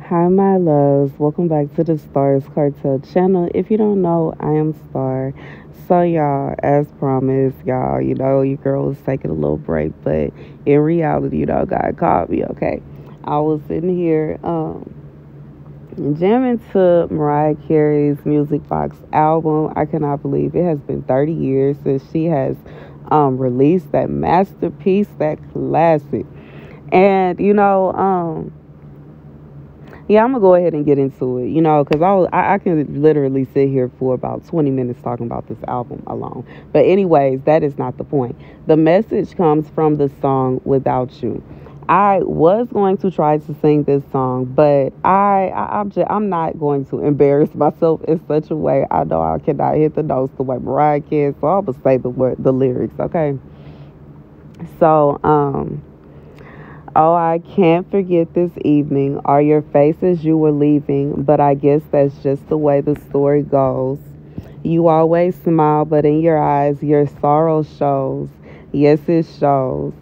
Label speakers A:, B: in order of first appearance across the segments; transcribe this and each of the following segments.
A: Hi, my loves. Welcome back to the Starscartel channel. If you don't know, I am Star. So, y'all, as promised, y'all, your girl was taking a little break, but in reality, God called me, okay? I was sitting here, jamming to Mariah Carey's Music Box album. I cannot believe it has been 30 years since she has released that masterpiece, that classic. And, yeah, I'm gonna go ahead and get into it, because I can literally sit here for about 20 minutes talking about this album alone. But anyways, that is not the point. The message comes from the song "Without You." I was going to try to sing this song, but I'm not going to embarrass myself in such a way. I know I cannot hit the notes the way Mariah can, so I'm gonna say the lyrics, okay? So Oh, I can't forget this evening, are your faces you were leaving, but I guess that's just the way the story goes. You always smile, but in your eyes, your sorrow shows. Yes, it shows.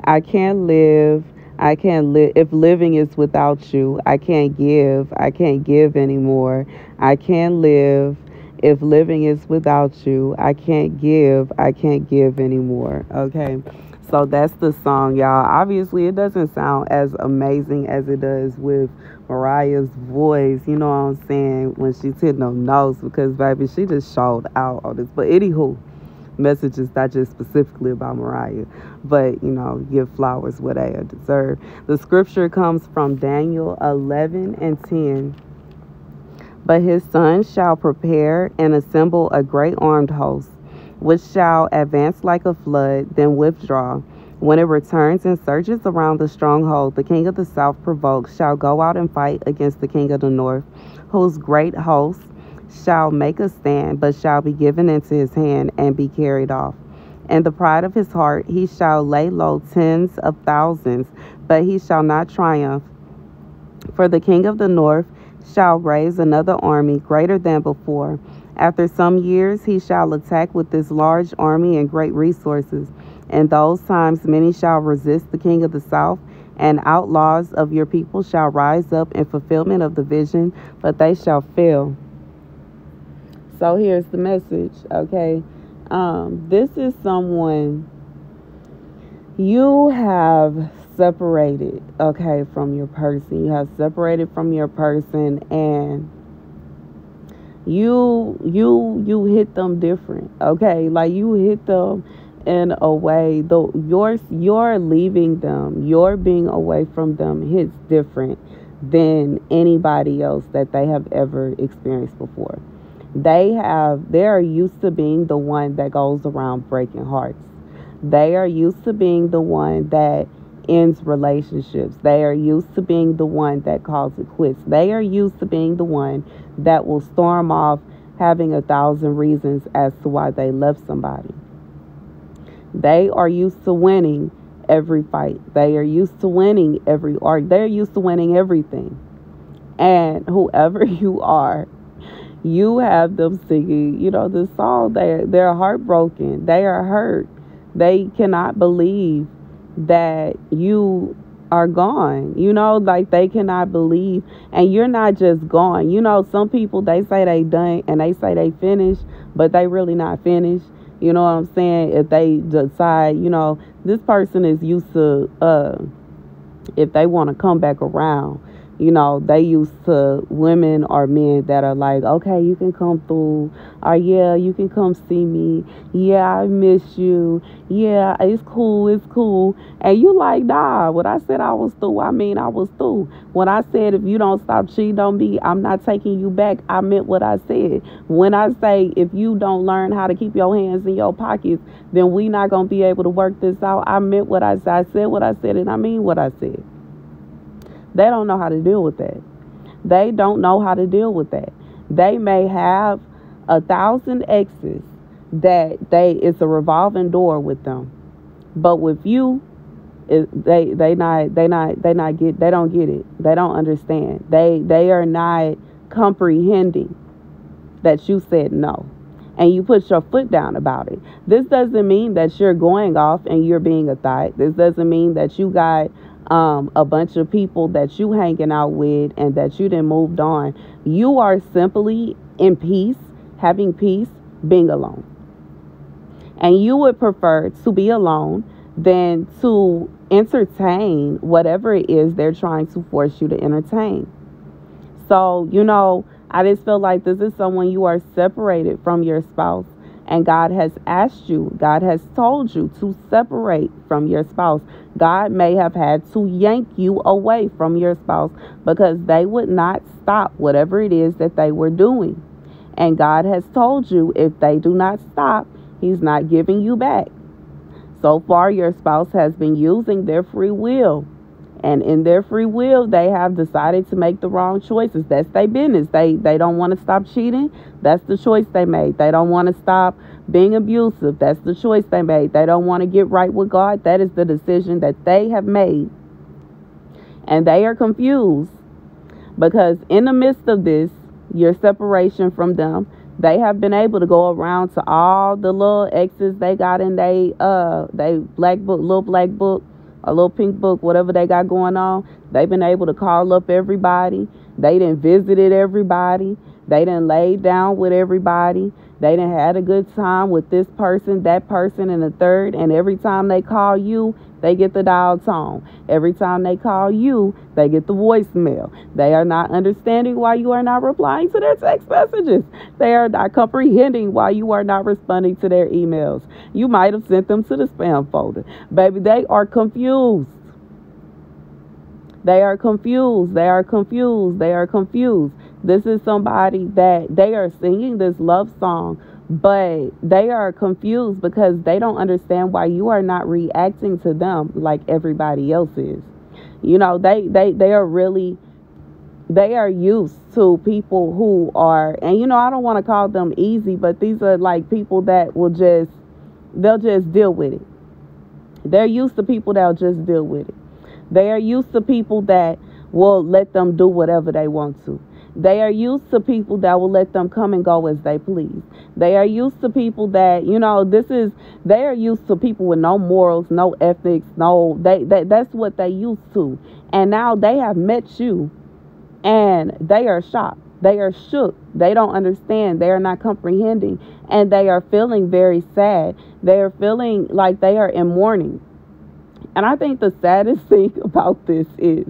A: I can't live. I can't live. If living is without you, I can't give. I can't give anymore. I can't live. If living is without you, I can't give. I can't give anymore. Okay. So that's the song, y'all. Obviously, it doesn't sound as amazing as it does with Mariah's voice. You know what I'm saying? When she's hitting them notes, because baby, she just showed out on this. But anywho, messages not just specifically about Mariah, but give flowers where they deserve. The scripture comes from Daniel 11:10. But his sons shall prepare and assemble a great armed host, which shall advance like a flood, then withdraw. When it returns and surges around the stronghold, the king of the south provoked shall go out and fight against the king of the north, whose great host shall make a stand, but shall be given into his hand and be carried off. In the pride of his heart he shall lay low tens of thousands, but he shall not triumph. For the king of the north shall raise another army greater than before. After some years he shall attack with this large army and great resources. In those times many shall resist the king of the south, and outlaws of your people shall rise up in fulfillment of the vision, but they shall fail. So here's the message, okay? This is someone you have separated, okay, from your person. You have separated from your person, and you hit them different, okay? Like, you hit them in a way, though you're leaving them, your being away from them hits different than anybody else that they have ever experienced before. They are used to being the one that goes around breaking hearts. They are used to being the one that ends relationships. They are used to being the one that calls it quits. They are used to being the one that will storm off having 1,000 reasons as to why they left somebody. They are used to winning every fight. They are used to winning every art. They're used to winning everything. And whoever you are, you have them singing, this song. They're heartbroken. They are hurt. They cannot believe that you are gone. Like, they cannot believe. And you're not just gone. Some people, they say they done and they say they finished, but they really not finished. You know what I'm saying? If they decide, this person is used to, if they want to come back around, they used to women or men that are like, okay, you can come through, or yeah, you can come see me, yeah, I miss you, yeah, it's cool. And you like, nah, when I said I was through, I mean I was through. When I said, if you don't stop cheating on me, I'm not taking you back, I meant what I said. When I say, if you don't learn how to keep your hands in your pockets, then we not going to be able to work this out, I meant what I said. I said what I said, and I mean what I said. They don't know how to deal with that. They don't know how to deal with that. They may have 1,000 exes that it's a revolving door with them, but with you, they don't get it. They don't understand. They are not comprehending that you said no, and you put your foot down about it. This doesn't mean that you're going off and you're being a thot. This doesn't mean that you got a bunch of people that you hanging out with and that you then moved on. You are simply in peace, having peace, being alone. And you would prefer to be alone than to entertain whatever it is they're trying to force you to entertain. So, I just feel like this is someone you are separated from your spouse. And God has asked you, God has told you to separate from your spouse. God may have had to yank you away from your spouse because they would not stop whatever it is that they were doing. And God has told you if they do not stop, He's not giving you back. So far, your spouse has been using their free will. And in their free will, they have decided to make the wrong choices. That's their business. They don't want to stop cheating. That's the choice they made. They don't want to stop being abusive. That's the choice they made. They don't want to get right with God. That is the decision that they have made. And they are confused because in the midst of this, your separation from them, they have been able to go around to all the little exes they got in they black book, little black book, a little pink book, whatever they got going on. They've been able to call up everybody. They done visited everybody. They done laid down with everybody. They done had a good time with this person, that person, and the third. And every time they call you, they get the dial tone. Every time they call you, they get the voicemail. They are not understanding why you are not replying to their text messages. They are not comprehending why you are not responding to their emails. You might have sent them to the spam folder. Baby, they are confused. They are confused. They are confused. They are confused. This is somebody that they are singing this love song, but they are confused because they don't understand why you are not reacting to them like everybody else is. They are used to people who are, and I don't want to call them easy, but these are like people that they'll just deal with it. They're used to people that'll just deal with it. They are used to people that will let them do whatever they want to. They are used to people that will let them come and go as they please. They are used to people that, they are used to people with no morals, no ethics, that's what they used to. And now they have met you and they are shocked. They are shook. They don't understand. They are not comprehending. And they are feeling very sad. They are feeling like they are in mourning. And I think the saddest thing about this is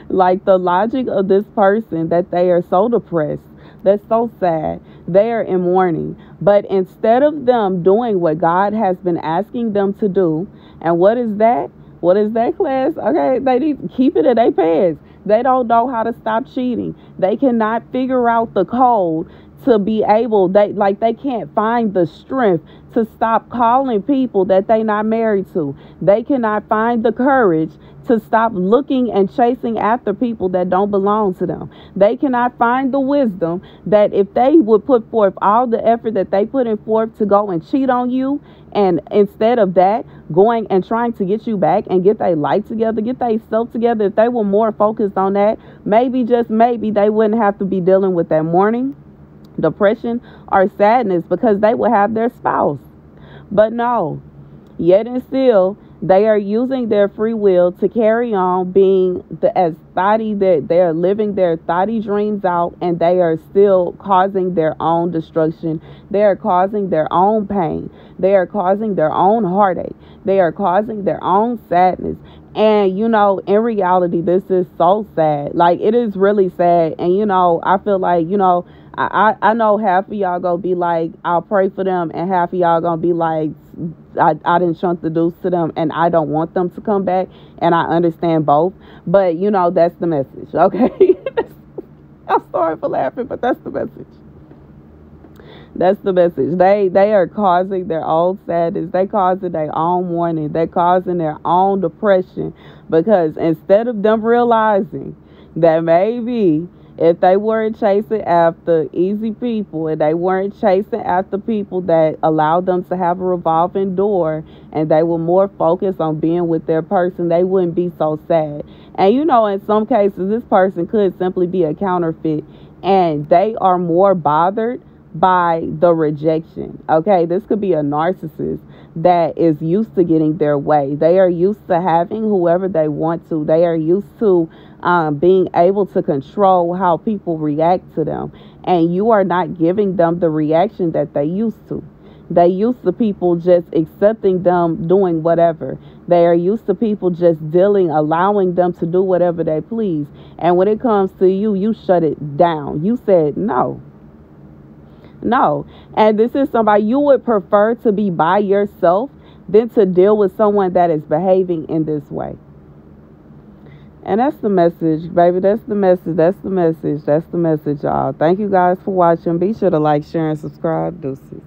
A: like the logic of this person, that they are so depressed. That's so sad. They are in mourning. But instead of them doing what God has been asking them to do, and what is that? What is that, class? Okay, they need to keep it in their pants. They don't know how to stop cheating. They cannot figure out the code to be able, they can't find the strength to stop calling people that they not married to. They cannot find the courage to stop looking and chasing after people that don't belong to them. They cannot find the wisdom that if they would put forth all the effort that they put in forth to go and cheat on you, and instead of that, going and trying to get you back and get their life together, get their self together, if they were more focused on that, maybe, just maybe, they wouldn't have to be dealing with that mourning, depression, or sadness, because they would have their spouse. But no, yet and still, they are using their free will to carry on being as thotty, that they are living their thotty dreams out, and they are still causing their own destruction. They are causing their own pain. They are causing their own heartache. They are causing their own sadness. And, in reality, this is so sad. Like, it is really sad. And, I feel like, I know half of y'all gonna be like, I'll pray for them, and half of y'all gonna be like, I didn't shunt the deuce to them, and I don't want them to come back, and I understand both. But, that's the message, okay? I'm sorry for laughing, but that's the message. That's the message. They are causing their own sadness. They causing their own mourning. They causing their own depression, because instead of them realizing that maybe if they weren't chasing after easy people, and they weren't chasing after people that allowed them to have a revolving door, and they were more focused on being with their person, they wouldn't be so sad. And in some cases, this person could simply be a counterfeit, and they are more bothered by the rejection. Okay, this could be a narcissist that is used to getting their way. They are used to having whoever they want to. They are used to being able to control how people react to them. And you are not giving them the reaction that they used to. They used to people just accepting them doing whatever. They are used to people just allowing them to do whatever they please. And when it comes to you, you shut it down. You said no. No. And this is somebody you would prefer to be by yourself than to deal with someone that is behaving in this way. And that's the message, baby. That's the message. That's the message. That's the message, y'all. Thank you guys for watching. Be sure to like, share, and subscribe. Deuces.